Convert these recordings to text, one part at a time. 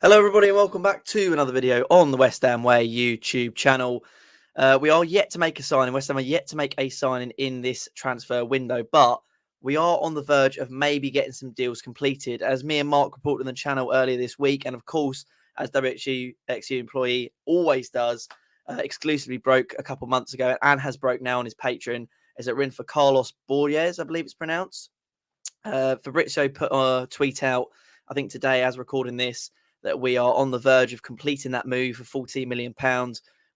Hello everybody and welcome back to another video on the West Ham Way YouTube channel. We are yet to make a signing. West Ham are yet to make a signing in this transfer window, but we are on the verge of maybe getting some deals completed. As me and Mark reported on the channel earlier this week, and of course, as WXU employee always does, exclusively broke a couple months ago and has broke now on his Patreon, is it written for Carlos Borges, I believe it's pronounced. Fabrizio put a tweet out, I think today as recording this, that we are on the verge of completing that move for £14 million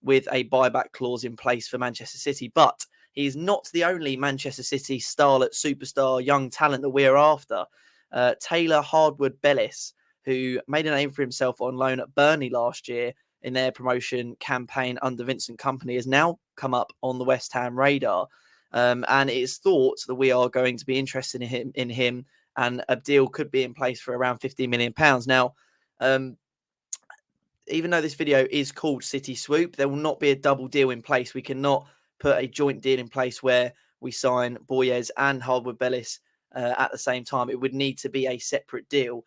with a buyback clause in place for Manchester City. But he is not the only Manchester City starlet, superstar, young talent that we're after. Taylor Hardwood-Bellis, who made a name for himself on loan at Burnley last year in their promotion campaign under Vincent Kompany, has now come up on the West Ham radar. And it is thought that we are going to be interested in him, and a deal could be in place for around £15 million. Now, even though this video is called City Swoop, there will not be a double deal in place. We cannot put a joint deal in place where we sign Borges and Hardwood-Bellis at the same time. It would need to be a separate deal.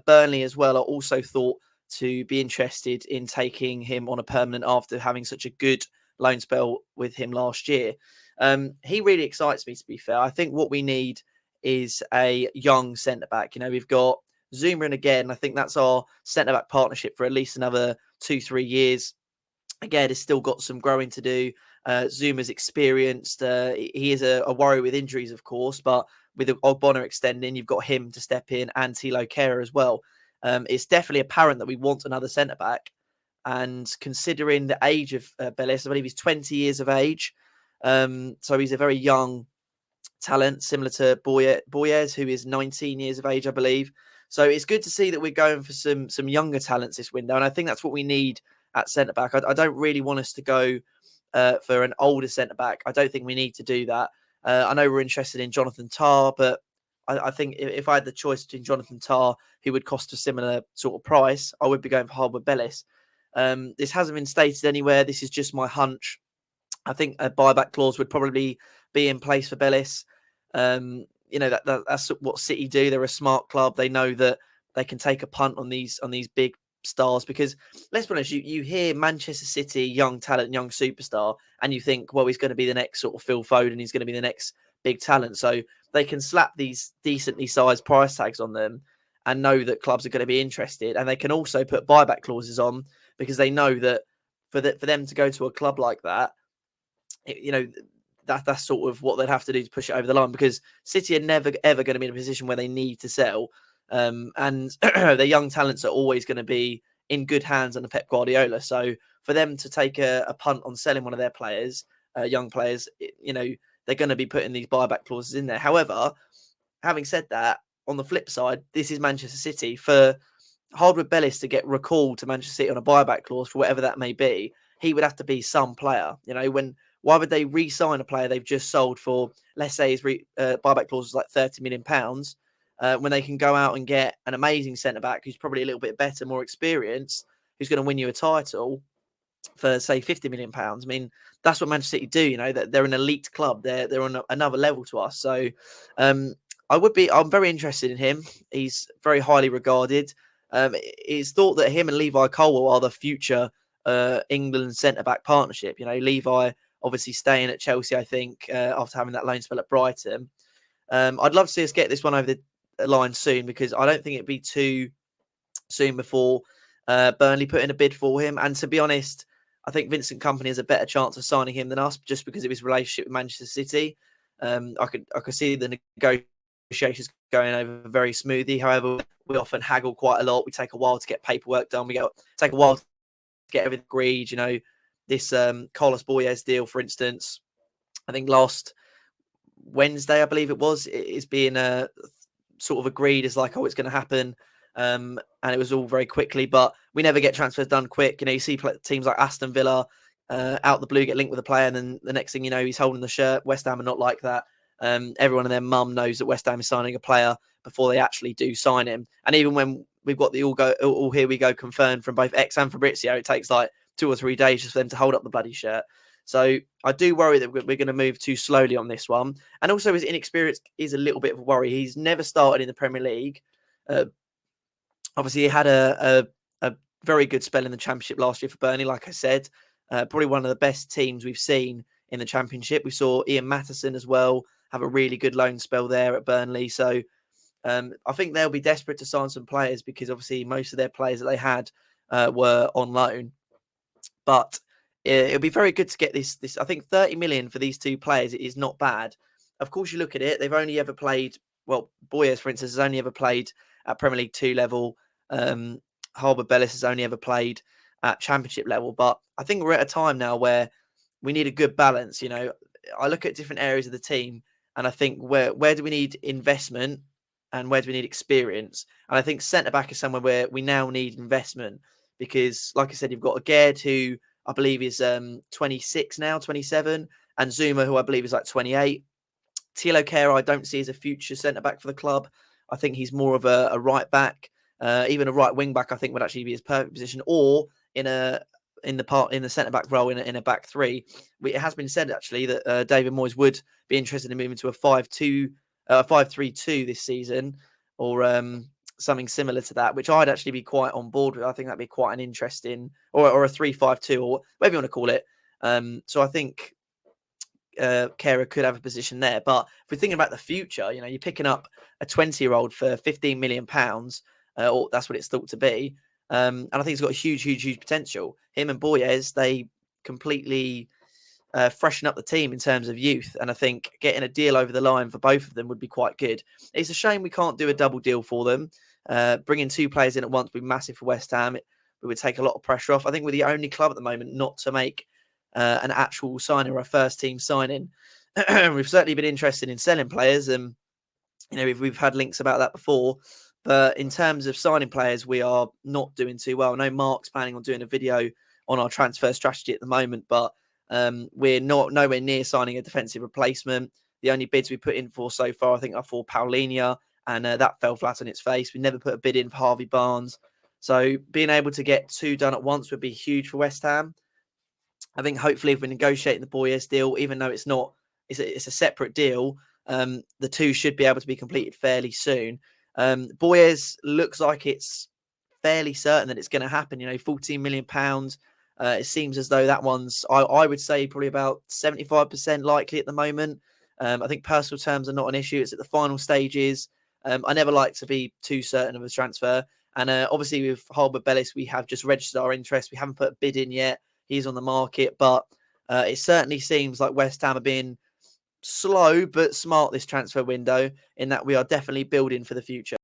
Burnley as well are also thought to be interested in taking him on a permanent after having such a good loan spell with him last year. He really excites me, to be fair. I think what we need is a young centre-back. You know, we've got Zuma, and again, I think that's our centre-back partnership for at least another 2-3 years. Again, has still got some growing to do. Zuma's experienced. He is a worry with injuries, of course, but with Ogbonna extending, you've got him to step in and Tilo Kehrer as well. It's definitely apparent that we want another centre-back. And considering the age of Bellis, I believe he's 20 years of age. So he's a very young talent, similar to Borges, who is 19 years of age, I believe. So it's good to see that we're going for some younger talents this window. And I think that's what we need at centre-back. I don't really want us to go for an older centre-back. I don't think we need to do that. I know we're interested in Jonathan Tah, but I think if I had the choice between Jonathan Tah, who would cost a similar sort of price, I would be going for Hardwood-Bellis. This hasn't been stated anywhere. This is just my hunch. I think a buyback clause would probably be in place for Bellis. You know, that's what City do. They're a smart club. They know that they can take a punt on these big stars, because let's be honest, you hear Manchester City, young talent, young superstar, and you think, well, he's going to be the next sort of Phil Foden. He's going to be the next big talent. So they can slap these decently sized price tags on them and know that clubs are going to be interested. And they can also put buyback clauses on because they know that for them to go to a club like that, you know, that's sort of what they'd have to do to push it over the line, because City are never, ever going to be in a position where they need to sell. And their young talents are always going to be in good hands under Pep Guardiola. So for them to take a punt on selling one of their players, young players, you know, they're going to be putting these buyback clauses in there. However, having said that, on the flip side, this is Manchester City. For Hardwood-Bellis to get recalled to Manchester City on a buyback clause for whatever that may be, he would have to be some player. You know, why would they re-sign a player they've just sold for, let's say his buyback clause is like £30 million, when they can go out and get an amazing centre-back who's probably a little bit better, more experienced, who's going to win you a title for, say, £50 million. I mean, that's what Manchester City do. You know, that they're an elite club. They're on another level to us. So I'm very interested in him. He's very highly regarded. It's thought that him and Levi Colwill are the future England centre-back partnership. You know, Levi obviously staying at Chelsea, I think, after having that loan spell at Brighton. I'd love to see us get this one over the line soon, because I don't think it'd be too soon before Burnley put in a bid for him. And to be honest, I think Vincent Kompany has a better chance of signing him than us, just because of his relationship with Manchester City. I could see the negotiations going over very smoothly. However, we often haggle quite a lot. We take a while to get paperwork done. Take a while to get everything agreed. You know, this Carlos Borges deal, for instance, I think last Wednesday, I believe it was, is being sort of agreed as like, oh, it's going to happen. And it was all very quickly, but we never get transfers done quick. You know, you see teams like Aston Villa out the blue get linked with a player, and then the next thing you know, he's holding the shirt. West Ham are not like that. Everyone and their mum knows that West Ham is signing a player before they actually do sign him. And even when we've got the all here we go confirmed from both X and Fabrizio, it takes like 2 or 3 days just for them to hold up the bloody shirt. So I do worry that we're going to move too slowly on this one. And also his inexperience is a little bit of a worry. He's never started in the Premier League. Obviously, he had a very good spell in the Championship last year for Burnley, like I said. Probably one of the best teams we've seen in the Championship. We saw Ian Matheson as well have a really good loan spell there at Burnley. So I think they'll be desperate to sign some players because obviously most of their players that they had were on loan. But it'll be very good to get this. I think 30 million for these two players is not bad. Of course, you look at it; they've only ever played. Well, Borges, for instance, has only ever played at Premier League 2 level. Hardwood-Bellis has only ever played at Championship level. But I think we're at a time now where we need a good balance. You know, I look at different areas of the team and I think where do we need investment and where do we need experience? And I think centre back is somewhere where we now need investment because, like I said, you've got Aged, who I believe is 26 now, 27, and Zuma, who I believe is like 28. Thilo Kehrer, I don't see as a future centre back for the club. I think he's more of a right back, even a right wing back. I think would actually be his perfect position, or in the centre back role in a back three. It has been said actually that David Moyes would be interested in moving to a 5-3-2 this season, or something similar to that, which I'd actually be quite on board with. I think that'd be quite an interesting, or a 3-5-2, or whatever you want to call it. So I think Kehrer could have a position there. But if we're thinking about the future, you know, you're picking up a 20-year-old for £15 million, or that's what it's thought to be. And I think he's got a huge potential. Him and Borges, they completely freshen up the team in terms of youth. And I think getting a deal over the line for both of them would be quite good. It's a shame we can't do a double deal for them. Bringing two players in at once would be massive for West Ham. It would take a lot of pressure off. I think we're the only club at the moment not to make an actual signing or a first team signing. We've certainly been interested in selling players, and you know we've had links about that before. But in terms of signing players, we are not doing too well. I know Mark's planning on doing a video on our transfer strategy at the moment, but we're nowhere near signing a defensive replacement. The only bids we put in for so far, I think, are for Paulinho, and that fell flat on its face. We never put a bid in for Harvey Barnes. So being able to get two done at once would be huge for West Ham. I think hopefully if we're negotiating the Borges deal, even though it's a separate deal, the two should be able to be completed fairly soon. Borges looks like it's fairly certain that it's going to happen. You know, £14 million. It seems as though that one's, I would say, probably about 75% likely at the moment. I think personal terms are not an issue. It's at the final stages. I never like to be too certain of a transfer. And obviously with Hardwood-Bellis, we have just registered our interest. We haven't put a bid in yet. He's on the market, but it certainly seems like West Ham are being slow but smart this transfer window, in that we are definitely building for the future.